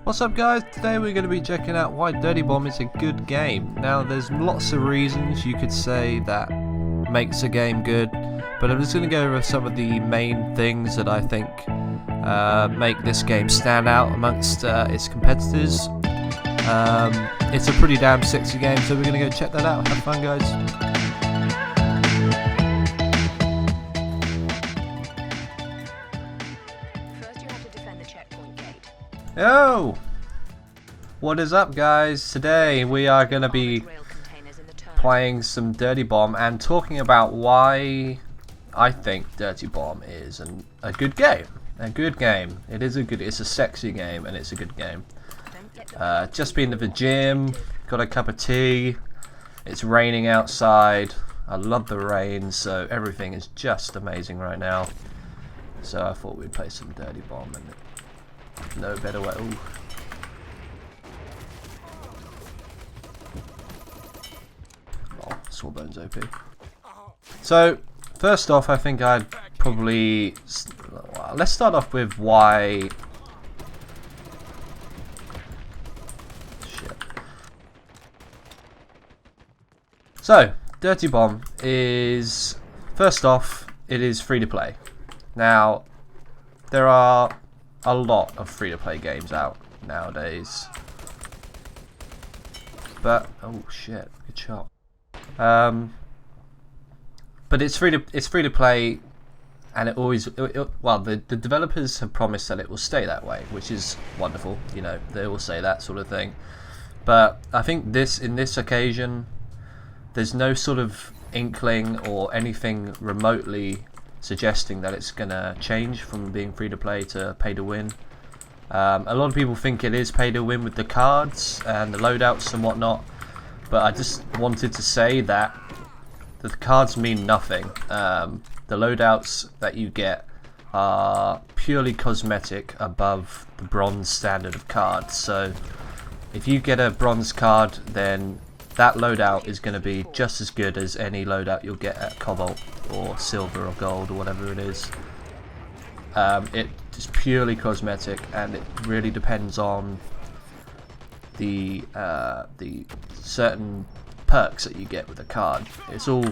What's up guys, today we're going to be checking out why Dirty Bomb is a good game. Now there's lots of reasons you could say that makes a game good, but I'm just going to go over some of the main things that I think make this game stand out amongst its competitors. It's a pretty damn sexy game, so we're going to go check that out. Have fun guys. Yo! What is up guys? Today we are going to be playing some Dirty Bomb and talking about why I think Dirty Bomb is a good game. A good game. It's a sexy game and it's a good game. Just been to the gym, got a cup of tea, it's raining outside. I love the rain, so everything is just amazing right now. So I thought we'd play some Dirty Bomb and no better way. Ooh. Oh, Sawbone's OP. So, first off, I think I'd probably... Well, let's start off with why... Shit. So, Dirty Bomb is... First off, it is free to play. Now, there are a lot of free-to-play games out nowadays, but oh shit, good shot. But it's free to play, and it always well the developers have promised that it will stay that way, which is wonderful. You know, they will say that sort of thing. But I think in this occasion, there's no sort of inkling or anything remotely suggesting that it's gonna change from being free to play to pay to win. A lot of people think it is pay to win with the cards and the loadouts and whatnot, but I just wanted to say that the cards mean nothing. The loadouts that you get are purely cosmetic above the bronze standard of cards. So if you get a bronze card, then that loadout is going to be just as good as any loadout you'll get at Cobalt or Silver or Gold or whatever it is. It is purely cosmetic, and it really depends on the certain perks that you get with a card. It's all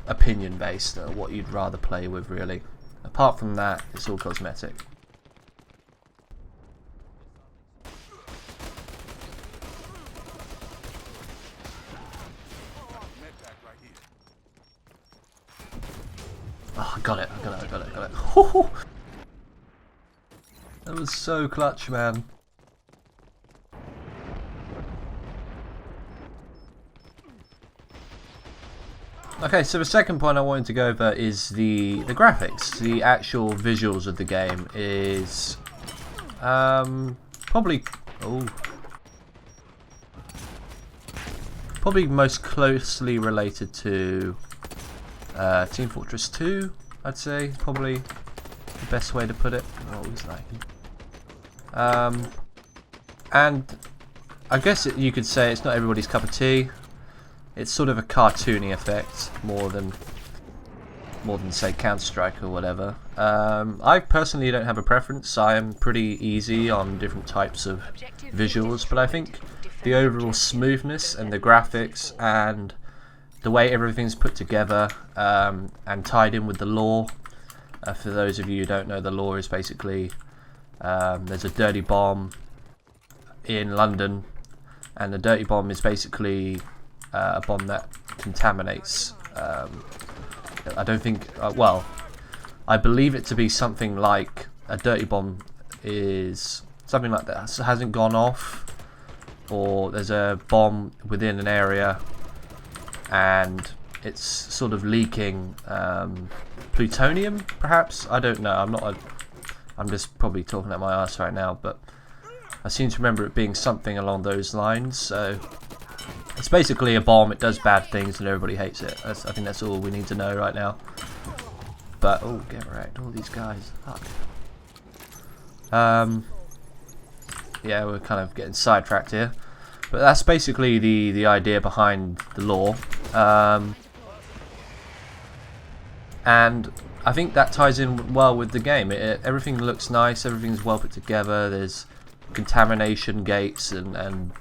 opinion based, what you'd rather play with really. Apart from that, it's all cosmetic. Oh, I got it. That was so clutch, man. Okay, so the second point I wanted to go over is the graphics. The actual visuals of the game is probably most closely related to Team Fortress 2, I'd say, probably the best way to put it. Oh, he's lagging. And I guess you could say it's not everybody's cup of tea. It's sort of a cartoony effect more than say Counter-Strike or whatever. I personally don't have a preference. I am pretty easy on different types of visuals, but I think the overall smoothness and the graphics and the way everything's put together and tied in with the lore. For those of you who don't know, the lore is basically there's a Dirty Bomb in London, and the Dirty Bomb is basically a bomb that contaminates. I don't think, well, I believe it to be something like a Dirty Bomb is something like that. It hasn't gone off, or there's a bomb within an area and it's sort of leaking plutonium, perhaps? I don't know. I'm just probably talking at my ass right now, but I seem to remember it being something along those lines. So it's basically a bomb. It does bad things and everybody hates it. I think that's all we need to know right now. But oh, get wrecked! All these guys. Fuck. Yeah, we're kind of getting sidetracked here. But that's basically the idea behind the lore. And I think that ties in well with the game. Everything looks nice, everything's well put together, there's contamination gates and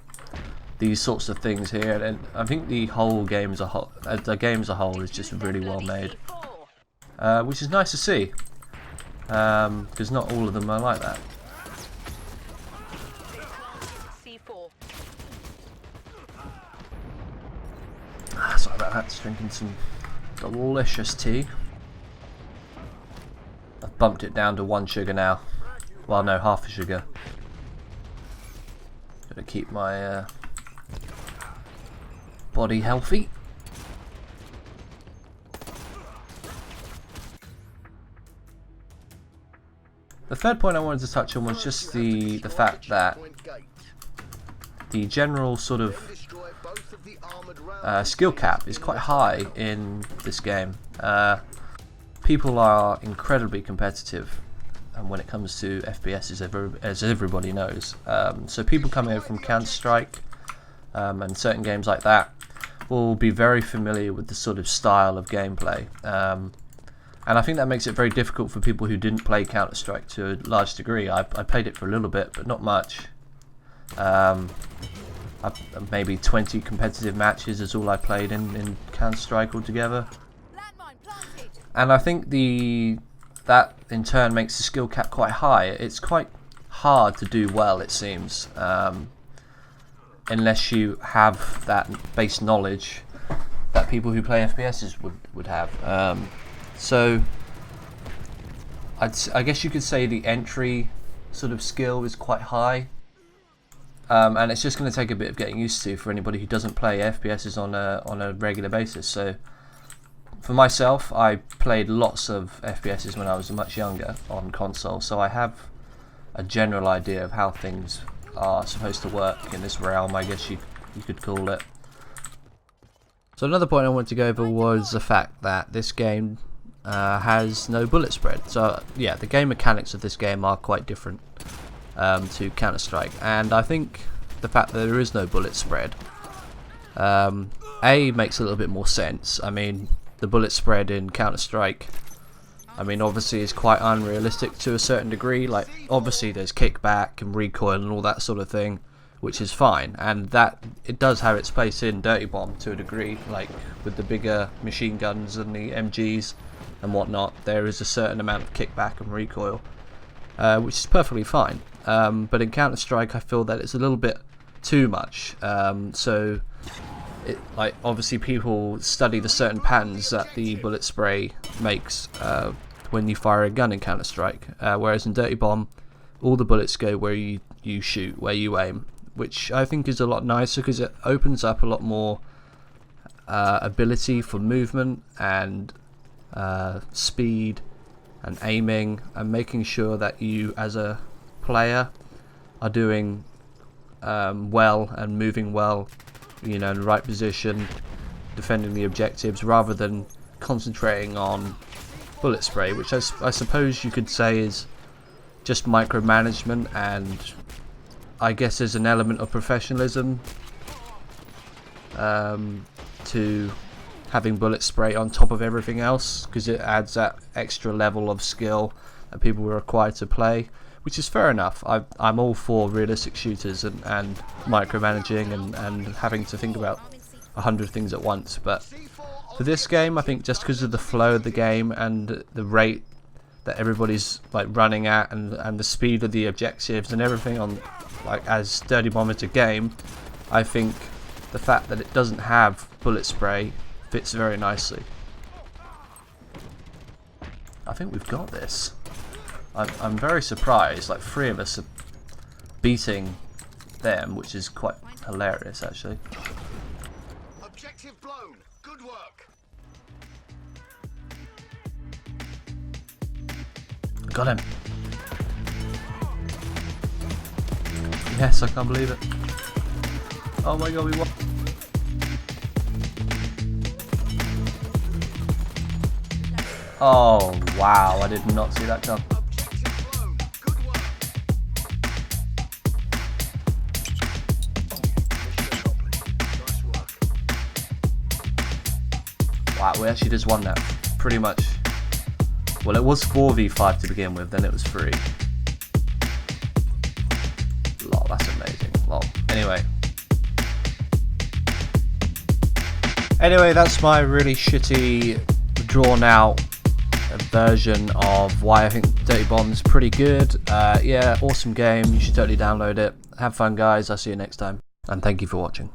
these sorts of things here, and I think the whole game as a whole, is just really well made, which is nice to see, because not all of them are like that. Sorry about that, just drinking some delicious tea. I've bumped it down to 1 sugar now. Well, no, half a sugar. Gotta keep my body healthy. The third point I wanted to touch on was just the fact that the general sort of skill cap is quite high in this game. People are incredibly competitive when it comes to FPS, as everybody knows. So people coming over from Counter-Strike and certain games like that will be very familiar with the sort of style of gameplay. And I think that makes it very difficult for people who didn't play Counter-Strike to a large degree. I played it for a little bit, but not much. Maybe 20 competitive matches is all I played in Counter-Strike altogether. And I think that in turn makes the skill cap quite high. It's quite hard to do well, it seems, unless you have that base knowledge that people who play FPSs would have. So I guess you could say the entry sort of skill is quite high, and it's just going to take a bit of getting used to for anybody who doesn't play FPSs on a regular basis. So for myself, I played lots of FPSs when I was much younger on console, so I have a general idea of how things are supposed to work in this realm, I guess you could call it. So another point I wanted to go over was the fact that this game has no bullet spread. So yeah, the game mechanics of this game are quite different to Counter-Strike, and I think the fact that there is no bullet spread makes a little bit more sense. I mean, the bullet spread in Counter-Strike, I mean, obviously is quite unrealistic to a certain degree. Like, obviously there's kickback and recoil and all that sort of thing, which is fine, and that it does have its place in Dirty Bomb to a degree, like with the bigger machine guns and the MGs and whatnot. There is a certain amount of kickback and recoil, which is perfectly fine, but in Counter-Strike I feel that it's a little bit too much. So like, obviously people study the certain patterns that the bullet spray makes when you fire a gun in Counter-Strike, whereas in Dirty Bomb all the bullets go where you shoot, where you aim, which I think is a lot nicer because it opens up a lot more ability for movement and speed and aiming, and making sure that you as a player are doing well and moving well, you know, in the right position, defending the objectives, rather than concentrating on bullet spray, which I suppose you could say is just micromanagement, and I guess there's an element of professionalism to having bullet spray on top of everything else, because it adds that extra level of skill that people were required to play, which is fair enough. I'm all for realistic shooters and micromanaging and having to think about 100 things at once, but for this game, I think just because of the flow of the game and the rate that everybody's like running at, and the speed of the objectives and everything on, like, as Dirty Bomb is a game, I think the fact that it doesn't have bullet spray fits very nicely. I think we've got this. I'm very surprised, like 3 of us are beating them, which is quite hilarious actually. Objective blown. Good work. Got him. Yes, I can't believe it. Oh my god, we won. Oh wow, I did not see that come. Wow, we actually just won that, pretty much. Well, it was 4v5 to begin with, then it was 3. Well, anyway, that's my really shitty, drawn out version of why I think Dirty Bomb's pretty good. Yeah, awesome game. You should totally download it. Have fun, guys. I'll see you next time. And thank you for watching.